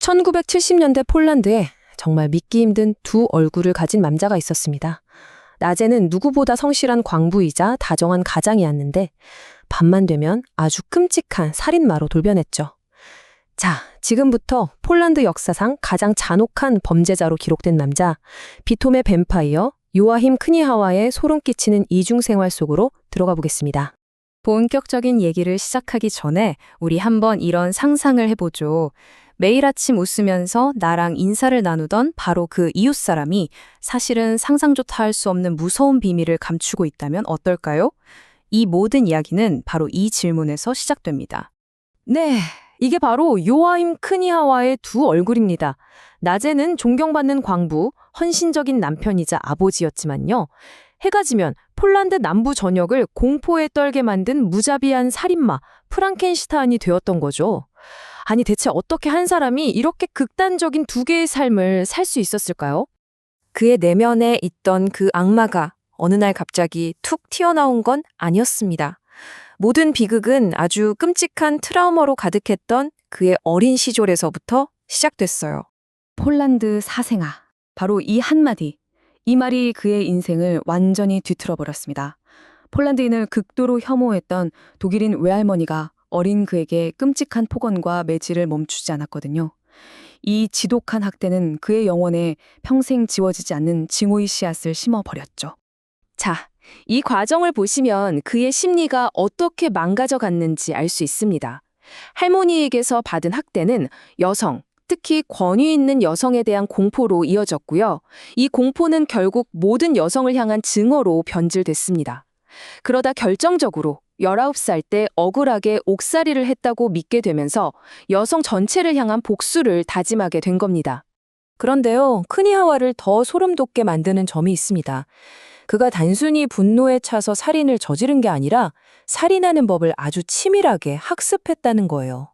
1970년대 폴란드에 정말 믿기 힘든 두 얼굴을 가진 남자가 있었습니다. 낮에는 누구보다 성실한 광부이자 다정한 가장이었는데 밤만 되면 아주 끔찍한 살인마로 돌변했죠. 자, 지금부터 폴란드 역사상 가장 잔혹한 범죄자로 기록된 남자, 비톰의 뱀파이어 요아힘 크니하와의 소름 끼치는 이중생활 속으로 들어가 보겠습니다. 본격적인 얘기를 시작하기 전에 우리 한번 이런 상상을 해보죠. 매일 아침 웃으면서 나랑 인사를 나누던 바로 그 이웃사람이 사실은 상상조차 할 수 없는 무서운 비밀을 감추고 있다면 어떨까요? 이 모든 이야기는 바로 이 질문에서 시작됩니다. 네, 이게 바로 요아힘 크니하와의 두 얼굴입니다. 낮에는 존경받는 광부, 헌신적인 남편이자 아버지였지만요. 해가 지면 폴란드 남부 전역을 공포에 떨게 만든 무자비한 살인마 프랑켄슈타인이 되었던 거죠. 아니 대체 어떻게 한 사람이 이렇게 극단적인 두 개의 삶을 살 수 있었을까요? 그의 내면에 있던 그 악마가 어느 날 갑자기 툭 튀어나온 건 아니었습니다. 모든 비극은 아주 끔찍한 트라우마로 가득했던 그의 어린 시절에서부터 시작됐어요. 폴란드 사생아. 바로 이 한마디. 이 말이 그의 인생을 완전히 뒤틀어버렸습니다. 폴란드인을 극도로 혐오했던 독일인 외할머니가 어린 그에게 끔찍한 폭언과 매질을 멈추지 않았거든요. 이 지독한 학대는 그의 영혼에 평생 지워지지 않는 징후의 씨앗을 심어버렸죠. 자, 이 과정을 보시면 그의 심리가 어떻게 망가져 갔는지 알 수 있습니다. 할머니에게서 받은 학대는 여성, 특히 권위 있는 여성에 대한 공포로 이어졌고요. 이 공포는 결국 모든 여성을 향한 증오로 변질됐습니다. 그러다 결정적으로 19살 때 억울하게 옥살이를 했다고 믿게 되면서 여성 전체를 향한 복수를 다짐하게 된 겁니다. 그런데요, 크니하와를 더 소름 돋게 만드는 점이 있습니다. 그가 단순히 분노에 차서 살인을 저지른 게 아니라 살인하는 법을 아주 치밀하게 학습했다는 거예요.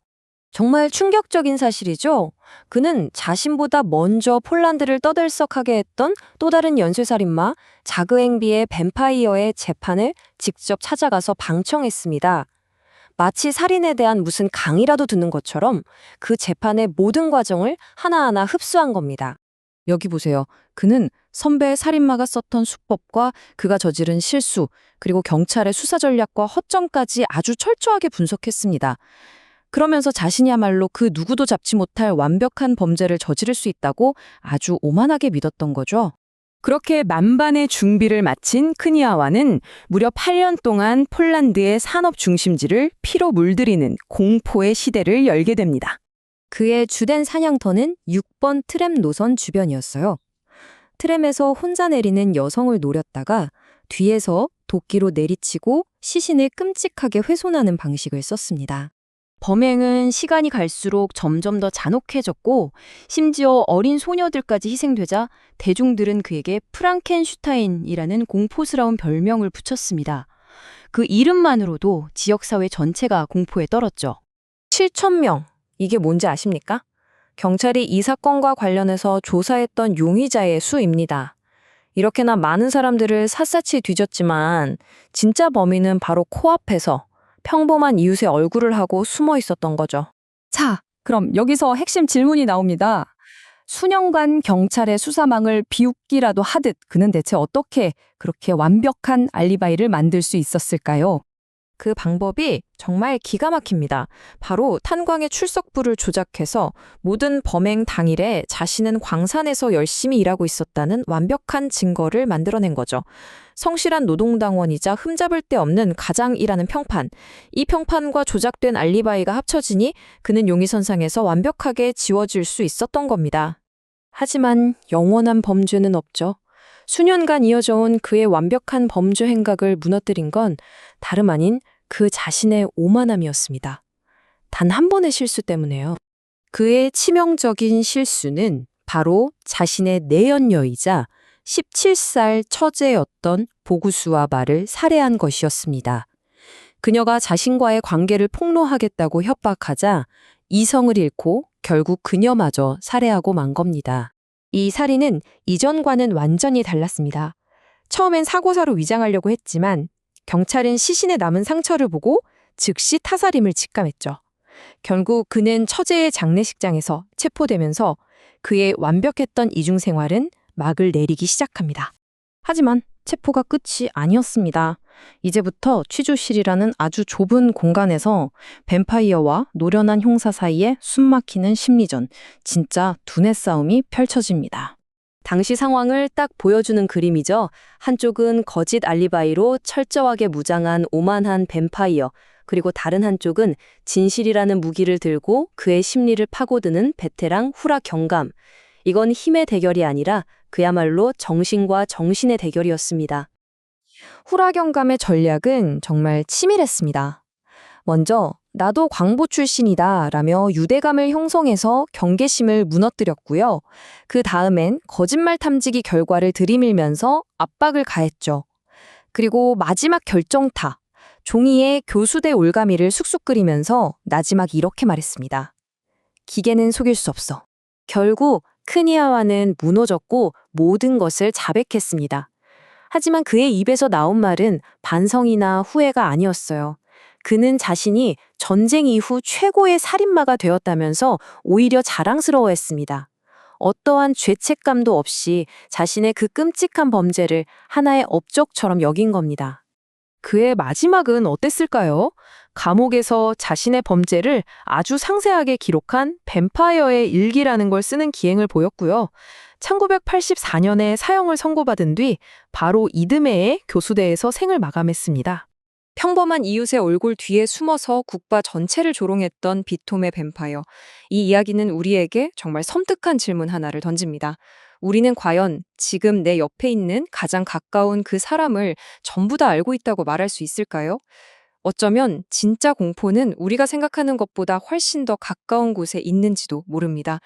정말 충격적인 사실이죠. 그는 자신보다 먼저 폴란드를 떠들썩하게 했던 또 다른 연쇄살인마 자그앵비의 뱀파이어의 재판을 직접 찾아가서 방청했습니다. 마치 살인에 대한 무슨 강의라도 듣는 것처럼 그 재판의 모든 과정을 하나하나 흡수한 겁니다. 여기 보세요. 그는 선배 살인마가 썼던 수법과 그가 저지른 실수, 그리고 경찰의 수사 전략과 허점까지 아주 철저하게 분석했습니다. 그러면서 자신이야말로 그 누구도 잡지 못할 완벽한 범죄를 저지를 수 있다고 아주 오만하게 믿었던 거죠. 그렇게 만반의 준비를 마친 크니하와는 무려 8년 동안 폴란드의 산업 중심지를 피로 물들이는 공포의 시대를 열게 됩니다. 그의 주된 사냥터는 6번 트램 노선 주변이었어요. 트램에서 혼자 내리는 여성을 노렸다가 뒤에서 도끼로 내리치고 시신을 끔찍하게 훼손하는 방식을 썼습니다. 범행은 시간이 갈수록 점점 더 잔혹해졌고 심지어 어린 소녀들까지 희생되자 대중들은 그에게 프랑켄슈타인이라는 공포스러운 별명을 붙였습니다. 그 이름만으로도 지역사회 전체가 공포에 떨었죠. 7,000명, 이게 뭔지 아십니까? 경찰이 이 사건과 관련해서 조사했던 용의자의 수입니다. 이렇게나 많은 사람들을 샅샅이 뒤졌지만 진짜 범인은 바로 코앞에서 평범한 이웃의 얼굴을 하고 숨어 있었던 거죠. 자, 그럼 여기서 핵심 질문이 나옵니다. 수년간 경찰의 수사망을 비웃기라도 하듯 그는 대체 어떻게 그렇게 완벽한 알리바이를 만들 수 있었을까요? 그 방법이 정말 기가 막힙니다. 바로 탄광의 출석부를 조작해서 모든 범행 당일에 자신은 광산에서 열심히 일하고 있었다는 완벽한 증거를 만들어낸 거죠. 성실한 노동당원이자 흠잡을 데 없는 가장이라는 평판. 이 평판과 조작된 알리바이가 합쳐지니 그는 용의선상에서 완벽하게 지워질 수 있었던 겁니다. 하지만 영원한 범죄는 없죠. 수년간 이어져 온 그의 완벽한 범죄 행각을 무너뜨린 건 다름 아닌 그 자신의 오만함이었습니다. 단 한 번의 실수 때문에요. 그의 치명적인 실수는 바로 자신의 내연녀이자 17살 처제였던 보구수와 말을 살해한 것이었습니다. 그녀가 자신과의 관계를 폭로하겠다고 협박하자 이성을 잃고 결국 그녀마저 살해하고 만 겁니다. 이 살인은 이전과는 완전히 달랐습니다. 처음엔 사고사로 위장하려고 했지만 경찰은 시신에 남은 상처를 보고 즉시 타살임을 직감했죠. 결국 그는 처제의 장례식장에서 체포되면서 그의 완벽했던 이중 생활은 막을 내리기 시작합니다. 하지만 체포가 끝이 아니었습니다. 이제부터 취조실이라는 아주 좁은 공간에서 뱀파이어와 노련한 형사 사이에 숨막히는 심리전, 진짜 두뇌 싸움이 펼쳐집니다. 당시 상황을 딱 보여주는 그림이죠. 한쪽은 거짓 알리바이로 철저하게 무장한 오만한 뱀파이어, 그리고 다른 한쪽은 진실이라는 무기를 들고 그의 심리를 파고드는 베테랑 후라 경감. 이건 힘의 대결이 아니라 그야말로 정신과 정신의 대결이었습니다. 후라 경감의 전략은 정말 치밀했습니다. 먼저 나도 광부 출신이다 라며 유대감을 형성해서 경계심을 무너뜨렸고요. 그 다음엔 거짓말 탐지기 결과를 들이밀면서 압박을 가했죠. 그리고 마지막 결정타, 종이에 교수대 올가미를 쑥쑥 끓이면서 나지막 이렇게 말했습니다. 기계는 속일 수 없어. 결국 크니아와는 무너졌고 모든 것을 자백했습니다. 하지만 그의 입에서 나온 말은 반성이나 후회가 아니었어요. 그는 자신이 전쟁 이후 최고의 살인마가 되었다면서 오히려 자랑스러워했습니다. 어떠한 죄책감도 없이 자신의 그 끔찍한 범죄를 하나의 업적처럼 여긴 겁니다. 그의 마지막은 어땠을까요? 감옥에서 자신의 범죄를 아주 상세하게 기록한 뱀파이어의 일기라는 걸 쓰는 기행을 보였고요. 1984년에 사형을 선고받은 뒤 바로 이듬해에 교수대에서 생을 마감했습니다. 평범한 이웃의 얼굴 뒤에 숨어서 국가 전체를 조롱했던 비톰의 뱀파이어. 이 이야기는 우리에게 정말 섬뜩한 질문 하나를 던집니다. 우리는 과연 지금 내 옆에 있는 가장 가까운 그 사람을 전부 다 알고 있다고 말할 수 있을까요? 어쩌면 진짜 공포는 우리가 생각하는 것보다 훨씬 더 가까운 곳에 있는지도 모릅니다.